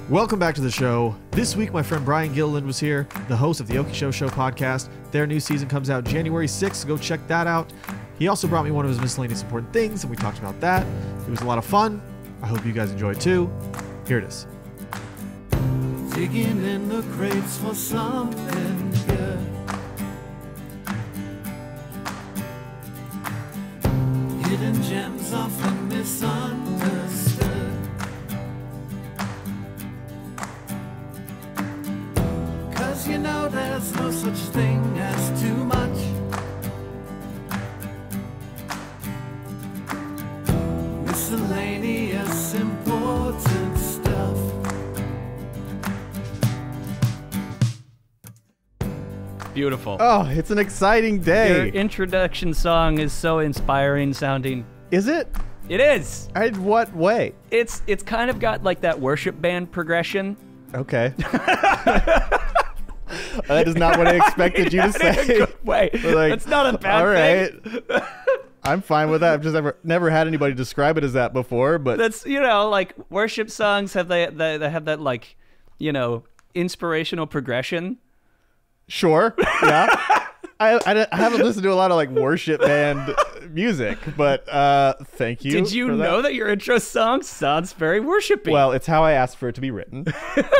Welcome back to the show. This week, my friend Brian Gililland was here, the host of the Okie Show Show podcast. Their new season comes out January 6th, so go check that out. He also brought me one of his miscellaneous important things, and we talked about that. It was a lot of fun. I hope you guys enjoyed too. Here it is. Digging in the crates for something good. Hidden gems often misunderstood. Cause you know there's no such thing as too much. Miscellaneous important stuff. Beautiful. Oh, it's an exciting day. Your introduction song is so inspiring sounding. Is it? It is. In what way? It's kind of got like that worship band progression. Okay. That is not what I expected you to say. Wait, Like, that's not a bad all thing. right. I'm fine with that. I've just never had anybody describe it as that before, but That's, like worship songs have they have that, like, inspirational progression. sure. Yeah. I haven't listened to a lot of like worship band music, but thank you. Did you for know that your intro song sounds very worshipy? Well, it's how I asked for it to be written.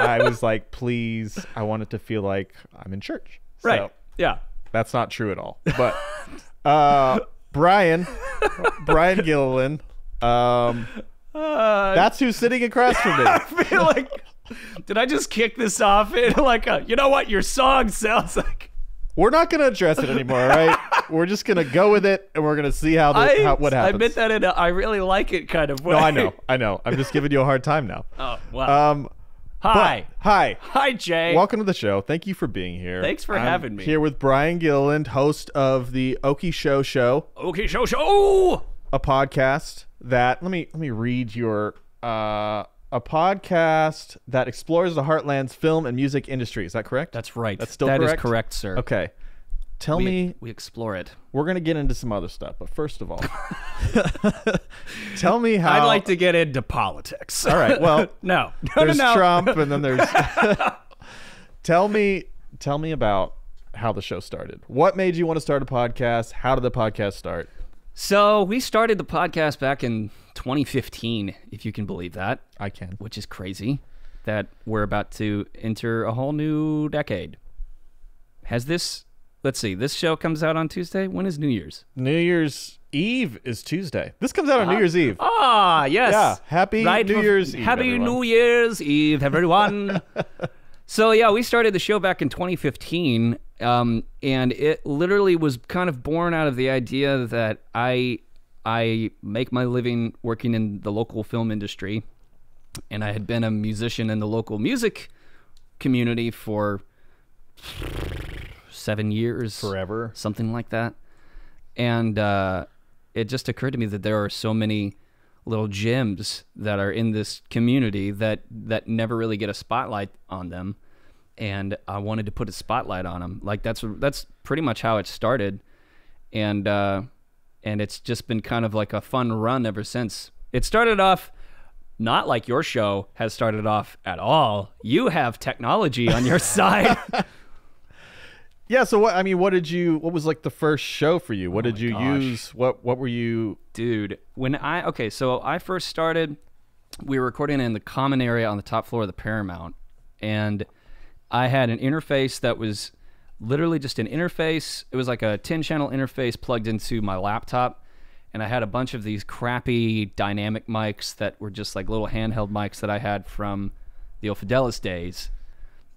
I was like, please, I want it to feel like I'm in church. right. So, Yeah. that's not true at all. But Brian Gililland, that's who's sitting across from me. I feel like, did I just kick this off in like you know what your song sounds like? We're not going to address it anymore, all right? We're just going to go with it, and we're going to see what happens. I meant that in a I really like it kind of way. No, I know. I'm just giving you a hard time now. Oh, wow. Hi. Hi. Hi, Jay. Welcome to the show. Thank you for being here. Thanks for having me. Here with Brian Gililland, host of the Okie Show Show, Okie Show Show. a podcast that let me read your a podcast that explores the heartland's film and music industry. Is that correct? That's right. That's still That correct? is correct, sir. Okay. Tell me, We explore it. we're going to get into some other stuff, but first of all, tell me how. I'd like to get into politics. All right. Well, No. there's No. Trump, and then there's. Tell me about how the show started. What made you want to start a podcast? How did the podcast start? So we started the podcast back in 2015, if you can believe that, I can. which is crazy that we're about to enter a whole new decade. Let's see, this show comes out on Tuesday. When is New Year's? New Year's Eve is Tuesday. This comes out on New Year's Eve. Ah, yes. Yeah. Happy New Year's Eve. Happy everyone. New Year's Eve, everyone. So, yeah, we started the show back in 2015, and it literally was kind of born out of the idea that I make my living working in the local film industry, and I had been a musician in the local music community for 7 years. Forever. Something like that. And it just occurred to me that there are so many little gems that are in this community that never really get a spotlight on them, and I wanted to put a spotlight on them. Like that's pretty much how it started, and it's just been kind of like a fun run ever since. It started off not like your show has started off at all. You have technology on your side. Yeah, so what was like the first show for you? What did you use? What were you? Dude, so I first started, we were recording in the common area on the top floor of the Paramount, and I had an interface that was literally just an interface. It was like a 10-channel interface plugged into my laptop, and I had a bunch of these crappy dynamic mics that were just like little handheld mics that I had from the old Fidelis days,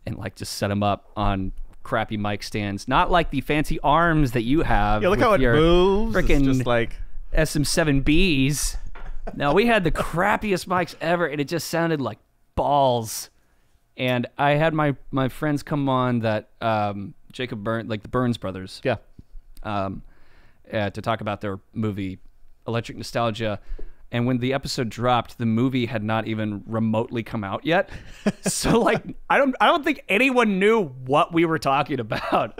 and like just set them up on crappy mic stands, not like the fancy arms that you have. Yeah, look how it moves. Freaking It's just like SM7Bs. No, we had the crappiest mics ever, and it just sounded like balls. And I had my friends come on that Jacob Burns, like the Burns brothers, yeah. To talk about their movie Electric Nostalgia. And when the episode dropped, the movie had not even remotely come out yet. So like I don't think anyone knew what we were talking about.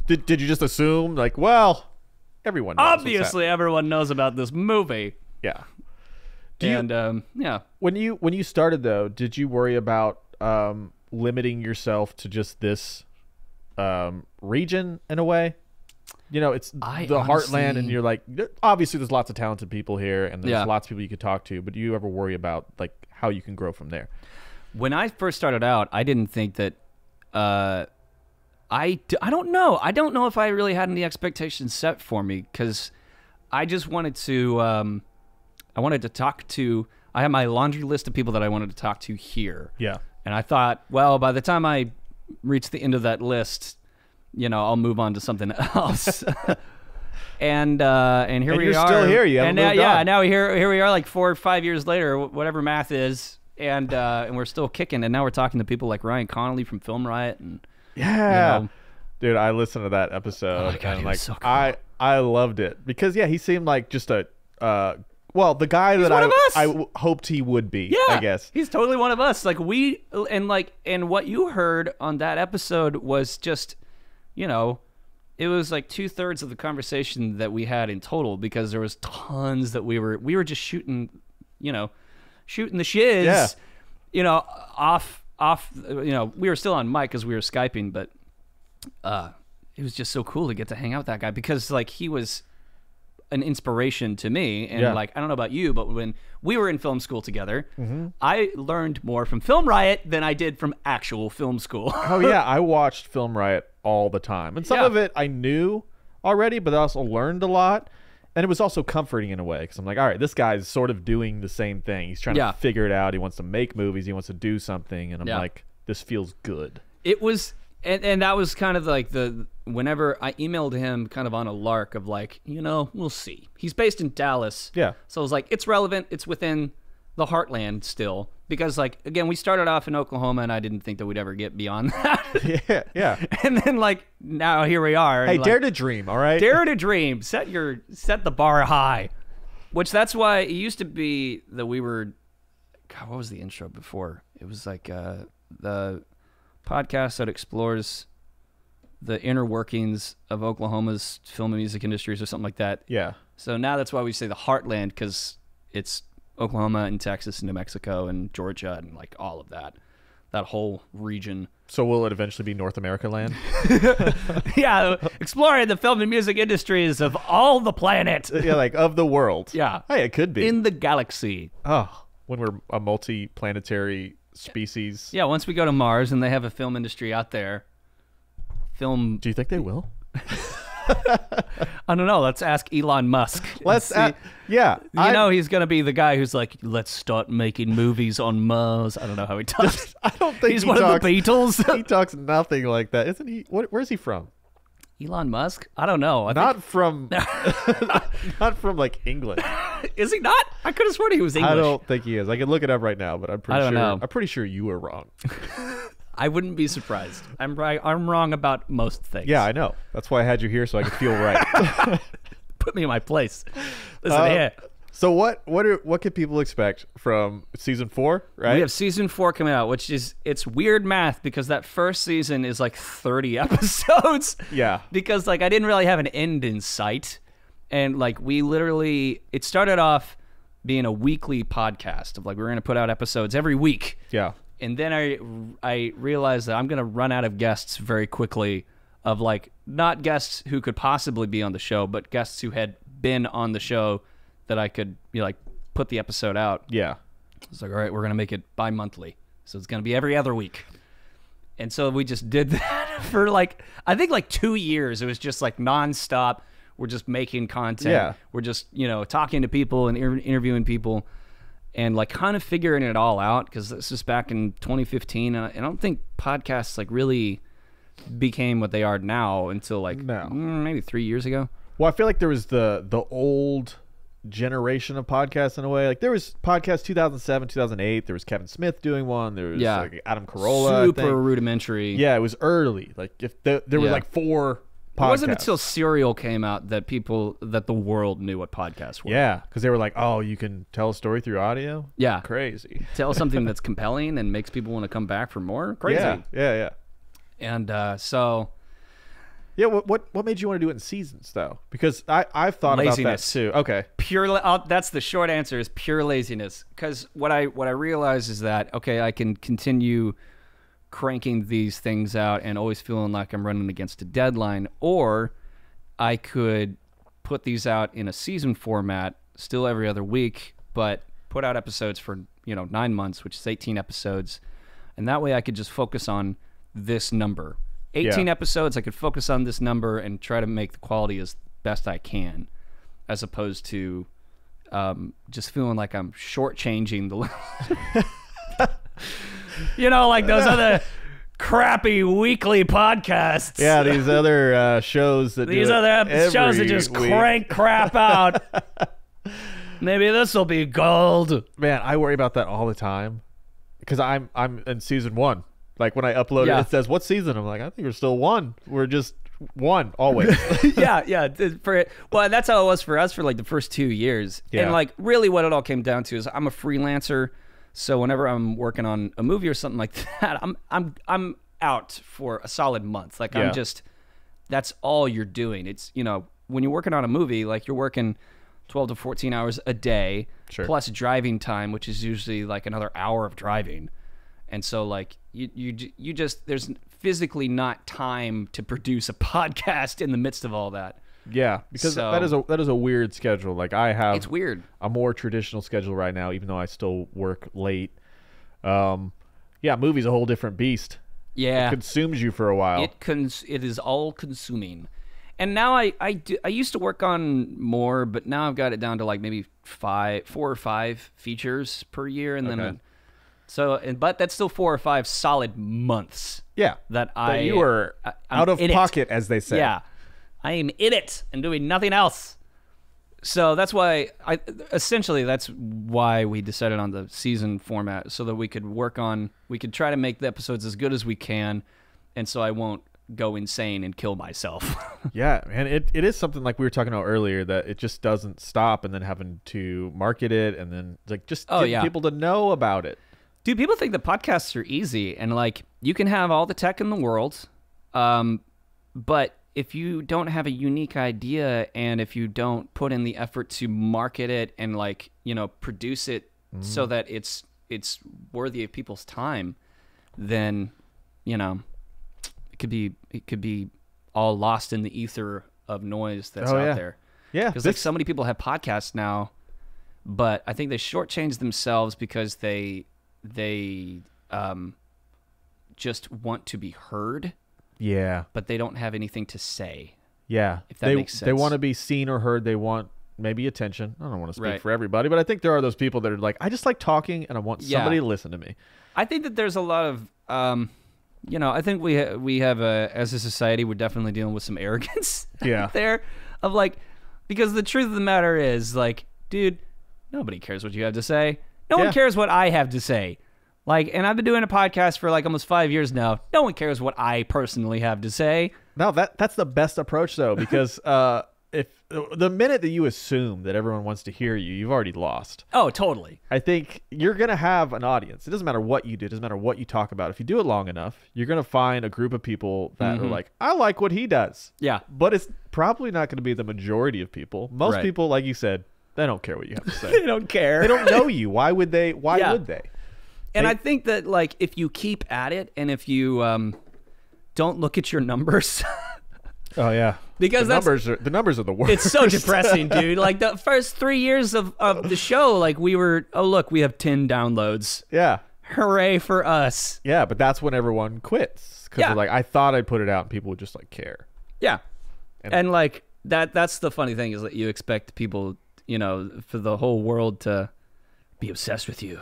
Did you just assume like, well, everyone knows what's Obviously everyone knows about this movie. yeah. Yeah. When you started though, did you worry about limiting yourself to just this region in a way? You know, it's the heartland, and you're like, obviously there's lots of talented people here, and there's lots of people you could talk to. But do you ever worry about like how you can grow from there? When I first started out, I didn't think that. I don't know. I don't know if I really had any expectations set for me, because I just wanted to. I wanted to talk to. I had my laundry list of people that I wanted to talk to here. Yeah. And I thought, well, by the time I reach the end of that list, you know, I'll move on to something else. and here we are. You're still here. You haven't moved on. Now here we are, like 4 or 5 years later, whatever math is, and we're still kicking. And now we're talking to people like Ryan Connolly from Film Riot, and you know, dude, I listened to that episode. Oh my God, and he like was so cool. I loved it because he seemed like just a the guy that I hoped he would be. Yeah, I guess he's totally one of us. Like and what you heard on that episode was just, you know, it was like 2/3 of the conversation that we had in total, because there was tons that we were just shooting the shiz. Yeah. You know, off. You know, we were still on mic because we were Skyping, but it was just so cool to get to hang out with that guy, because like he was an inspiration to me. And like, I don't know about you, but when we were in film school together, I learned more from Film Riot than I did from actual film school. Oh yeah, I watched Film Riot all the time, and some of it I knew already, but I also learned a lot. And it was also comforting in a way, because I'm like, all right, this guy's sort of doing the same thing. He's trying to figure it out. He wants to make movies. He wants to do something. And I'm like, this feels good. It was, and that was kind of like whenever I emailed him kind of on a lark of like, you know, we'll see. He's based in Dallas. Yeah. So I was like, it's relevant. It's within the heartland still. Because like, again, we started off in Oklahoma, and I didn't think that we'd ever get beyond that. Yeah. And then like, now here we are. Hey, and, dare like, to dream, all right? Dare to dream. Set the bar high. Which that's why it used to be that we were, God, what was the intro before? It was like the podcast that explores the inner workings of Oklahoma's film and music industries, or something like that. Yeah. So now that's why we say the heartland, because it's Oklahoma and Texas and New Mexico and Georgia and like all of that whole region. So will it eventually be North America land? Yeah, exploring the film and music industries of all the planet. Yeah, like of the world. Yeah. Hey, it could be. In the galaxy. Oh, when we're a multi-planetary species. Yeah, once we go to Mars and they have a film industry out there. Do you think they will? I don't know. Let's ask Elon Musk. Yeah. You know he's going to be the guy who's like, let's start making movies on Mars. I don't know how he talks. I don't think he's one of the Beatles. He talks nothing like that. Isn't he? Where's he from? Elon Musk? I don't know. Not from like England. Is he not? I could have sworn he was English. I don't think he is. I can look it up right now, but I'm pretty sure you were wrong. I wouldn't be surprised. I'm right. I'm wrong about most things. Yeah, I know. That's why I had you here, so I could feel right. Put me in my place. Listen here. So what can people expect from season 4? Right? We have season 4 coming out, which is, it's weird math, because that first season is like 30 episodes. Yeah. Because like I didn't really have an end in sight, and like it started off being a weekly podcast of like we were going to put out episodes every week. Yeah. And then I realized that I'm going to run out of guests very quickly, of like not guests who could possibly be on the show, but guests who had been on the show that I could like put the episode out. Yeah. It's like, all right, we're going to make it bi-monthly. So it's going to be every other week. And so we just did that for like, I think like 2 years. It was just like nonstop. We're just making content. Yeah. We're just, talking to people and interviewing people. And like kind of figuring it all out, because this is back in 2015. And I don't think podcasts like really became what they are now until like maybe 3 years ago. Well, I feel like there was the old generation of podcasts in a way. Like there was podcast 2007, 2008. There was Kevin Smith doing one. There was like Adam Carolla. Super rudimentary. Yeah, it was early. Like if there was like 4 podcasts. It wasn't until Serial came out that the world knew what podcasts were. Yeah, because they were like, oh, you can tell a story through audio? Yeah. Crazy. Tell something that's compelling and makes people want to come back for more? Crazy. Yeah. And so Yeah, what made you want to do it in seasons though? Because I've thought Laziness. about that too. Okay. That's the short answer, is pure laziness. Because what I realize is that, okay, I can continue cranking these things out and always feeling like I'm running against a deadline, or I could put these out in a season format, still every other week, but put out episodes for 9 months, which is 18 episodes, and that way I could just focus on this number. 18 episodes, I could focus on this number and try to make the quality as best I can, as opposed to just feeling like I'm shortchanging the like those other crappy weekly podcasts. Yeah, these other shows that these other shows that just crank crap out. Maybe this will be gold. Man, I worry about that all the time because I'm in season 1. Like when I upload it, it says what season. I'm like, I think we're still 1. We're just 1 always. yeah. Well, that's how it was for us for like the first 2 years. Yeah. And like really, what it all came down to is I'm a freelancer, so whenever I'm working on a movie or something like that, I'm out for a solid month. Like I'm just, that's all you're doing. It's when you're working on a movie, like you're working 12 to 14 hours a day, plus driving time, which is usually like another hour of driving. And so like you just, there's physically not time to produce a podcast in the midst of all that. Yeah, because that is a weird schedule. Like I have, it's weird. A more traditional schedule right now, even though I still work late. Movie's a whole different beast. Yeah, it consumes you for a while. It is all consuming. And now I used to work on more, but now I've got it down to like maybe 4 or 5 features per year, and then but that's still 4 or 5 solid months. Yeah, that you were out of pocket, as they say. Yeah, I am in it and doing nothing else. So that's why that's why we decided on the season format, so that we could try to make the episodes as good as we can, and so I won't go insane and kill myself. Yeah, man, it is something like we were talking about earlier, that it just doesn't stop, and then having to market it, and then like just get people to know about it. Dude, people think that podcasts are easy, and like you can have all the tech in the world, but if you don't have a unique idea, and if you don't put in the effort to market it and like produce it so that it's worthy of people's time, then it could be all lost in the ether of noise that's out there. Yeah, because like so many people have podcasts now, but I think they shortchange themselves because they just want to be heard. Yeah, but they don't have anything to say. Yeah, if that makes sense. They want to be seen or heard. They want maybe attention. I don't want to speak for everybody, but I think there are those people that are like, I just like talking, and I want somebody to listen to me. I think that there's a lot of I think we have as a society, we're definitely dealing with some arrogance there of like, because the truth of the matter is like, dude, nobody cares what you have to say. No one cares what I have to say. Like, and I've been doing a podcast for like almost 5 years now. No one cares what I personally have to say. No, that's the best approach though, because if the minute that you assume that everyone wants to hear you, you've already lost. Oh, totally. I think you're going to have an audience. It doesn't matter what you do. It doesn't matter what you talk about. If you do it long enough, you're going to find a group of people that are like, I like what he does. Yeah. But it's probably not going to be the majority of people. Most people, like you said, they don't care what you have to say. They don't care. They don't know you. Why would they? Why would they? And I think that like if you keep at it, and if you don't look at your numbers. Oh yeah, because the numbers are the worst. It's so depressing, dude. Like the first 3 years of the show, like we were, we have 10 downloads. Yeah, hooray for us. Yeah, but that's when everyone quits, because they're like, I thought I'd put it out and people would just like care. Yeah, and like that's the funny thing, is that you expect people, for the whole world to be obsessed with you,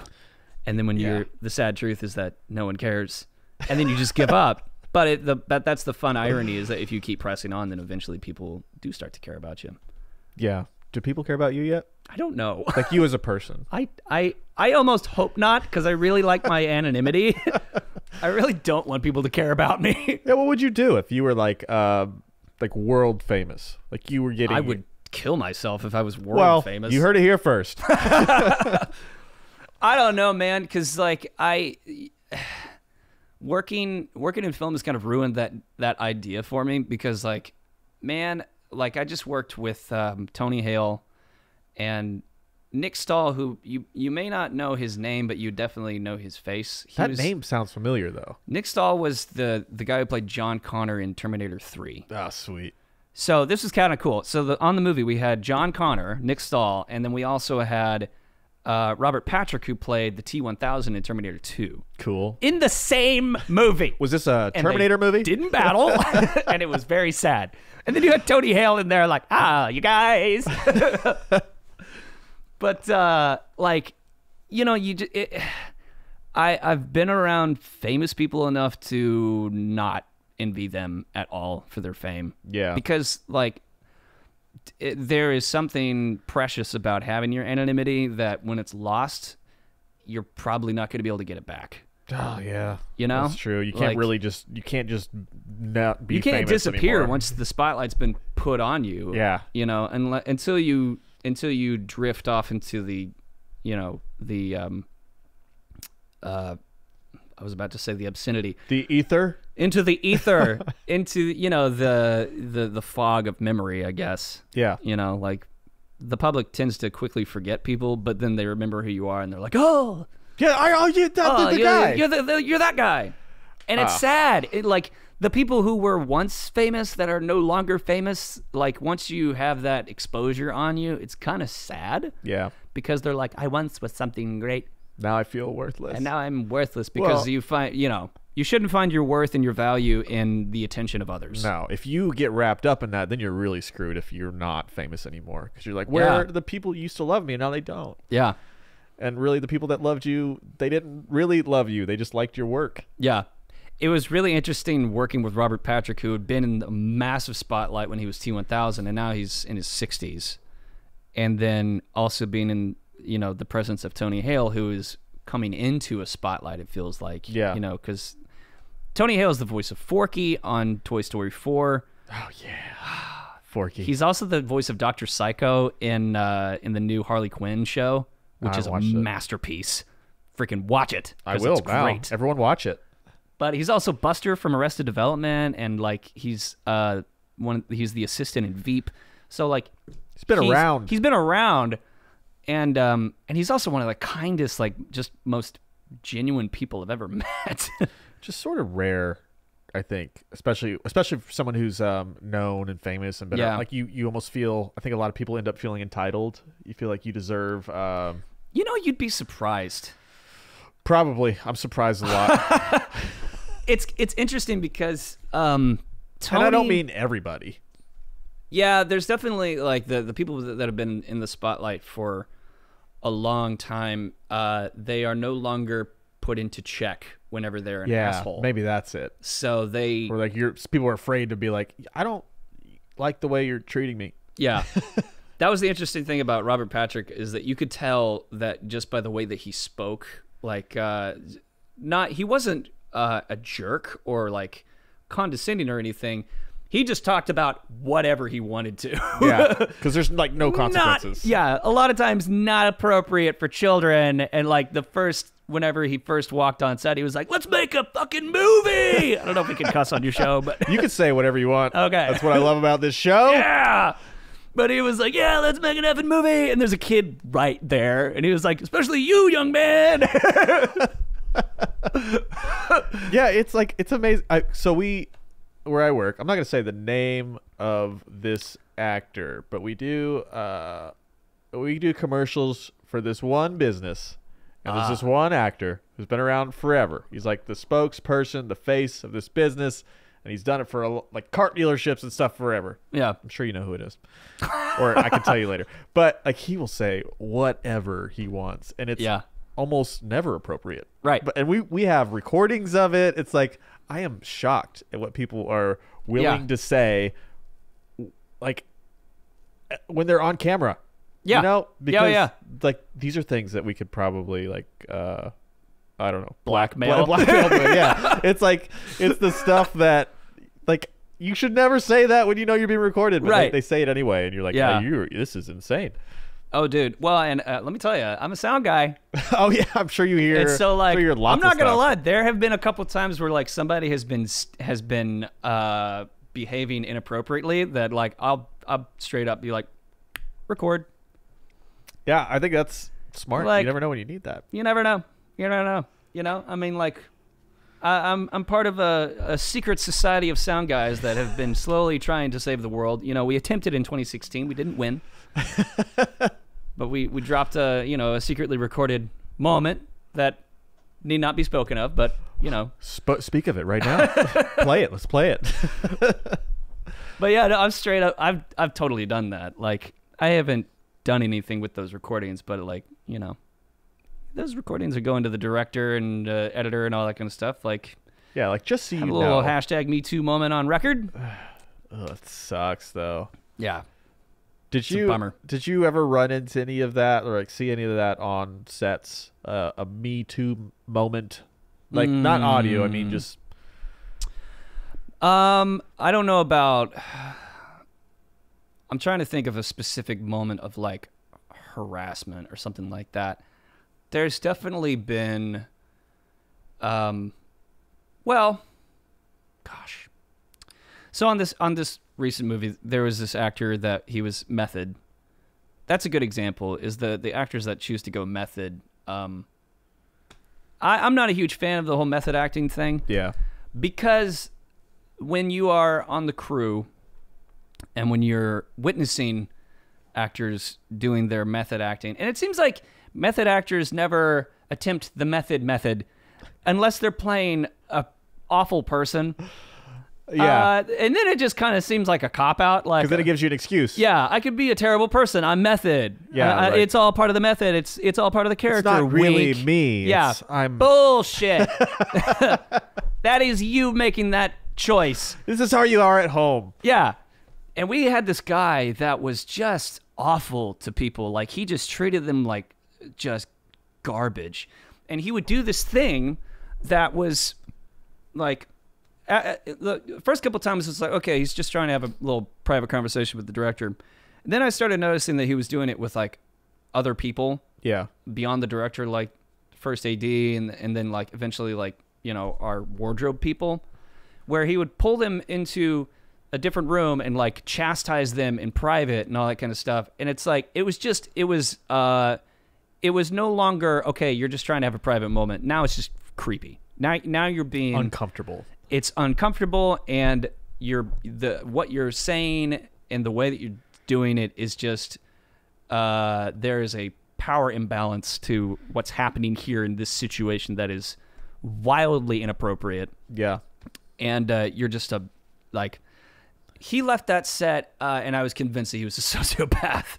and then when the sad truth is that no one cares, and then you just give up. But that's the fun irony, is that if you keep pressing on, then eventually people do start to care about you. Yeah. Do people care about you yet? I don't know. Like you as a person. I almost hope not, because I really like my anonymity. I really don't want people to care about me. Yeah. What would you do if you were like world famous? Like you were getting. I would kill myself if I was world famous. You heard it here first. I don't know, man, because like working in film has kind of ruined that idea for me because, like, man, like I just worked with Tony Hale and Nick Stahl, who you may not know his name, but you definitely know his face. Name sounds familiar, though. Nick Stahl was the guy who played John Connor in Terminator 3. Oh, sweet. So this is kind of cool. So on the movie, we had John Connor, Nick Stahl, and then we also had Robert Patrick, who played the T-1000 in Terminator 2. Cool. In the same movie. Was this a And Terminator they movie? Didn't battle, and it was very sad. And then you had Tony Hale in there like, you guys. But, like, you know, I've been around famous people enough to not envy them at all for their fame. Yeah. Because, like, there is something precious about having your anonymity that when it's lost, you're probably not going to be able to get it back. Oh, yeah. You know? That's true. You can't you can't just not be You can't famous disappear anymore. once the spotlight's been put on you. Yeah. You know, until you drift off into the, you know, the I was about to say the obscenity. The ether? Into the ether, into, you know, the fog of memory, I guess. Yeah. You know, like the public tends to quickly forget people, but then they remember who you are and they're like, oh, yeah, you're the guy. You're that guy. And it's sad. Like the people who were once famous that are no longer famous, like once you have that exposure on you, it's kind of sad. Yeah. Because they're like, I once was something great. Now I feel worthless. And now I'm worthless because you find, you know, you shouldn't find your worth and your value in the attention of others. No, if you get wrapped up in that, then you're really screwed if you're not famous anymore. Because you're like, where are the people who used to love me and now they don't? Yeah. And really the people that loved you, they didn't really love you. They just liked your work. Yeah. It was really interesting working with Robert Patrick, who had been in the massive spotlight when he was T-1000, and now he's in his 60s. And then also being in, you know, the presence of Tony Hale, who is coming into a spotlight, it feels like. Yeah. You know, because Tony Hale is the voice of Forky on Toy Story 4. Oh, yeah. Forky. He's also the voice of Dr. Psycho in the new Harley Quinn show, which is a masterpiece. Freaking watch it. I will. It's great. Everyone watch it. But he's also Buster from Arrested Development, and like he's he's the assistant in Veep. So like he's been around. He's been around, and he's also one of the kindest, like just most genuine people I've ever met. Just sort of rare, I think, especially for someone who's known and famous and been like you almost feel. I think a lot of people end up feeling entitled. You feel like you deserve. You know, you'd be surprised. Probably, I'm surprised a lot. It's interesting because Tony, and I don't mean everybody. Yeah, there's definitely like the people that have been in the spotlight for a long time. They are no longer put into check whenever they're an asshole. Maybe that's it. So or like people are afraid to be like, I don't like the way you're treating me. Yeah. That was the interesting thing about Robert Patrick, is that you could tell that just by the way that he spoke, like he wasn't a jerk or like condescending or anything. He just talked about whatever he wanted to. Yeah, because there's like no consequences. A lot of times not appropriate for children. And like whenever he first walked on set, he was like, let's make a fucking movie. I don't know if we can cuss on your show, but you can say whatever you want. Okay. That's what I love about this show. Yeah. But he was like, yeah, let's make an effing movie. And there's a kid right there. And he was like, especially you, young man. Yeah, it's amazing. Where I work, I'm not going to say the name of this actor, but we do commercials for this one business. And there's this one actor who's been around forever. He's like the spokesperson, the face of this business. And he's done it for like cart dealerships and stuff forever. Yeah. I'm sure you know who it is. Or I can tell you later. But like he will say whatever he wants. And it's almost never appropriate. Right. And we have recordings of it. It's like I am shocked at what people are willing to say like when they're on camera. Yeah. You know? Because like these are things that we could probably like I don't know. Blackmail. Yeah. It's like, it's the stuff that, like, you should never say that when you know you're being recorded. But they say it anyway. And you're like, this is insane. Oh, dude. Well, and let me tell you, I'm a sound guy. Oh yeah, I'm sure you hear. And so, like, I'm not gonna lie. There have been a couple times where like somebody has been behaving inappropriately. That like I'll straight up be like, record. Yeah, I think that's smart. Like, you never know when you need that. You never know. You never know. You know, I mean, like, I'm part of a secret society of sound guys that have been slowly trying to save the world. You know, we attempted in 2016. We didn't win. But we dropped a secretly recorded moment that need not be spoken of, but speak of it right now. Play it. Let's play it. But yeah, no, I'm straight up. I've totally done that. Like, I haven't done anything with those recordings, but like, those recordings are going to the director and editor and all that kind of stuff. Like, yeah, like just so you know, a little hashtag Me Too moment on record. Oh, it sucks though. Yeah. Did you ever run into any of that or like see any of that on sets? A Me Too moment, like not audio. I mean, just. I don't know about. I'm trying to think of a specific moment of like harassment or something like that. There's definitely been. Well, gosh. So on this recent movie, there was this actor that he was method. That's a good example. Is the actors that choose to go method. I'm not a huge fan of the whole method acting thing. Yeah. Because when you are on the crew, and when you're witnessing actors doing their method acting, and it seems like method actors never attempt the method unless they're playing a awful person. Yeah. And then it just kind of seems like a cop-out. Like, because then it gives you an excuse. Yeah, I could be a terrible person. I'm method. Yeah, right. It's all part of the method. It's all part of the character. It's not really Wink. me. Yeah, I'm bullshit. That is you making that choice. This is how you are at home. Yeah. And we had this guy that was just awful to people. Like, he just treated them like just garbage. And he would do this thing that was like, the first couple times it's like, okay, he's just trying to have a little private conversation with the director. And then I started noticing that he was doing it with like other people. Yeah. Beyond the director, like first AD and then like eventually like, our wardrobe people, where he would pull them into a different room and like chastise them in private and all that kind of stuff. And it's like, it was no longer, okay, you're just trying to have a private moment. Now it's just creepy. Now you're being uncomfortable. It's uncomfortable, and what you're saying and the way that you're doing it is just there is a power imbalance to what's happening here in this situation that is wildly inappropriate. Yeah. And you're just he left that set, and I was convinced that he was a sociopath.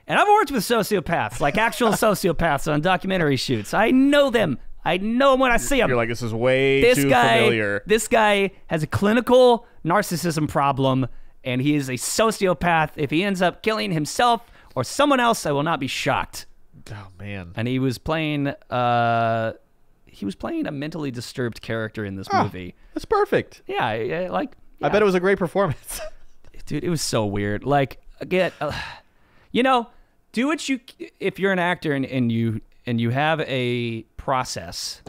And I've worked with sociopaths, like actual sociopaths on documentary shoots. I know them. I know them when I see them. You're like, this is way too familiar. This guy has a clinical narcissism problem, and he is a sociopath. If he ends up killing himself or someone else, I will not be shocked. Oh man! And he was playing a mentally disturbed character in this movie. That's perfect. Yeah, I bet it was a great performance. Dude, it was so weird. Like, again, do what you, if you're an actor and you have a process,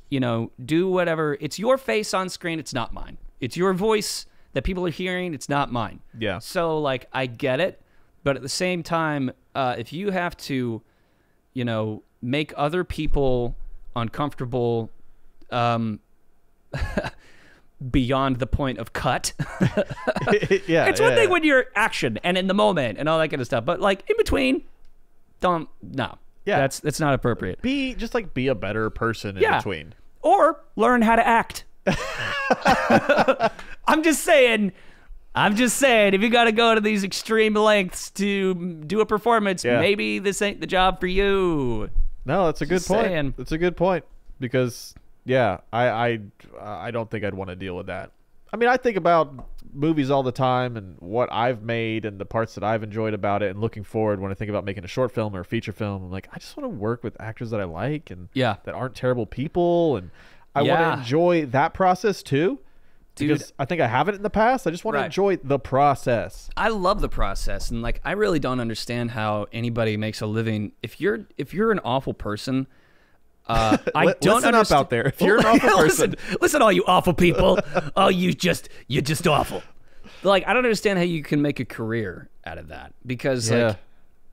do whatever. It's your face on screen. It's not mine. It's your voice that people are hearing. It's not mine. Yeah. So like, I get it. But at the same time, if you have to, make other people uncomfortable, beyond the point of cut. Yeah, it's one thing when you're action and in the moment and all that kind of stuff, but like in between, no. Yeah, that's not appropriate. Be a better person in between, or learn how to act. I'm just saying, if you got to go to these extreme lengths to do a performance, maybe this ain't the job for you. No, that's a good point. That's a good point, because I don't think I'd want to deal with that. I mean, I think about movies all the time and what I've made and the parts that I've enjoyed about it, and looking forward when I think about making a short film or a feature film, I'm like, I just want to work with actors that I like and that aren't terrible people, and I want to enjoy that process too. Dude, because I think I haven't in the past. I just want to Right. enjoy the process. I love the process, and like I really don't understand how anybody makes a living. If you're an awful person, I don't listen up understand. out there. If you're an awful person, listen, all you awful people. Oh, you're just awful. Like I don't understand how you can make a career out of that, because Yeah. like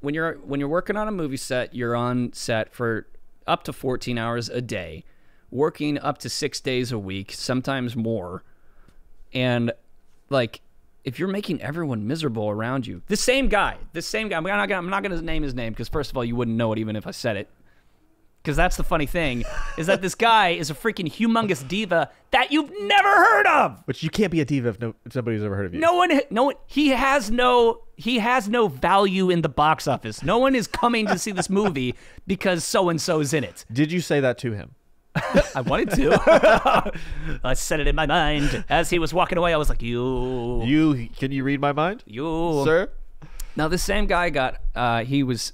when you're working on a movie set, you're on set for up to 14 hours a day, working up to 6 days a week, sometimes more. And like, if you're making everyone miserable around you, the same guy, I'm not going to name his name because first of all, you wouldn't know it even if I said it. Because that's the funny thing is that this guy is a freaking humongous diva that you've never heard of. which you can't be a diva if nobody's ever heard of you. No one, he has no value in the box office. No one is coming to see this movie because so-and-so's in it. Did you say that to him? I wanted to. I said it in my mind as he was walking away. I was like, Can you read my mind, you, sir? Now this same guy he was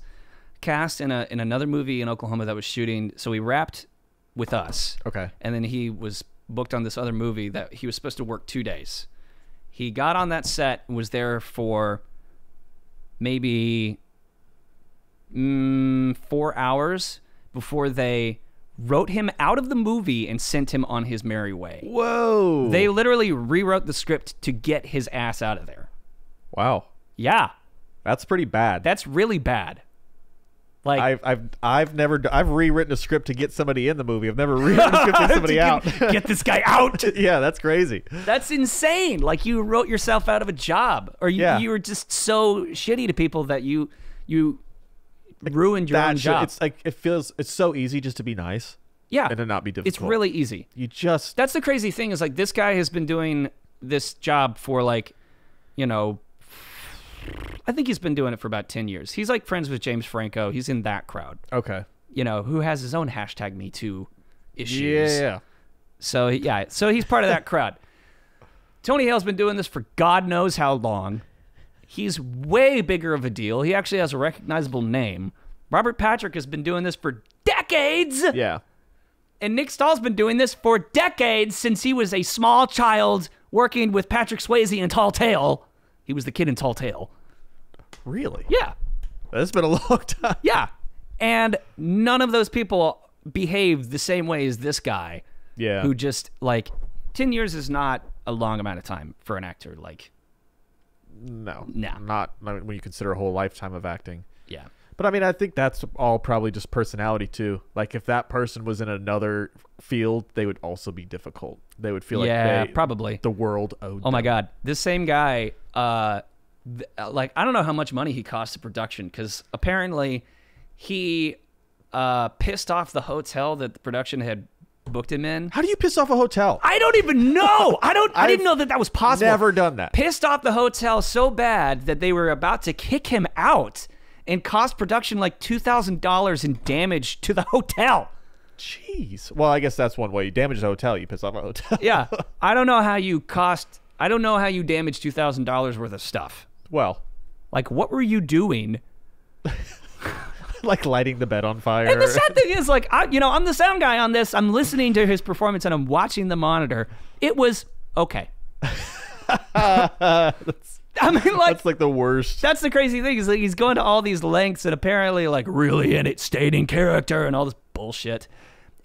cast in another movie in Oklahoma that was shooting. So he wrapped with us. Okay. And then he was booked on this other movie that he was supposed to work 2 days. He got on that set and was there for maybe 4 hours before they wrote him out of the movie and sent him on his merry way. Whoa. They literally rewrote the script to get his ass out of there. Wow. Yeah, That's pretty bad. that's really bad. Like I've rewritten a script to get somebody in the movie. I've never rewritten a script to get somebody out. Get this guy out. Yeah, that's crazy. That's insane. Like you wrote yourself out of a job, or you were just so shitty to people that you ruined your own job. It's like it's so easy just to be nice. Yeah, and to not be difficult. It's really easy. That's the crazy thing is like this guy has been doing this job for like, I think he's been doing it for about 10 years. He's like friends with James Franco. He's in that crowd. Okay. Who has his own hashtag Me Too issues. Yeah. So he's part of that crowd. Tony Hale's been doing this for God knows how long. He's way bigger of a deal. He actually has a recognizable name. Robert Patrick has been doing this for decades. Yeah. And Nick Stahl's been doing this for decades since he was a small child working with Patrick Swayze in Tall Tale. He was the kid in Tall Tale. Really? Yeah. That's been a long time. Yeah. And none of those people behaved the same way as this guy. Yeah. Who just, 10 years is not a long amount of time for an actor. No. No. Not when you consider a whole lifetime of acting. Yeah. But I mean, I think that's all probably just personality too. Like if that person was in another field, they would also be difficult. They would feel probably the world owed Oh my them. God. This same guy, I don't know how much money he cost to production because apparently he pissed off the hotel that the production had booked him in. How do you piss off a hotel? I don't even know. I didn't know that was possible. Never done that. Pissed off the hotel so bad that they were about to kick him out and cost production like $2,000 in damage to the hotel. Jeez. Well, I guess that's one way. You damage a hotel, you piss off a hotel. Yeah. I don't know how you damage $2,000 worth of stuff. Well, Like, what were you doing? like lighting the bed on fire. And the sad thing is, I'm the sound guy on this. I'm listening to his performance and I'm watching the monitor. It was okay. That's like the worst. That's the crazy thing is he's going to all these lengths and apparently really in it, stayed in character and all this bullshit.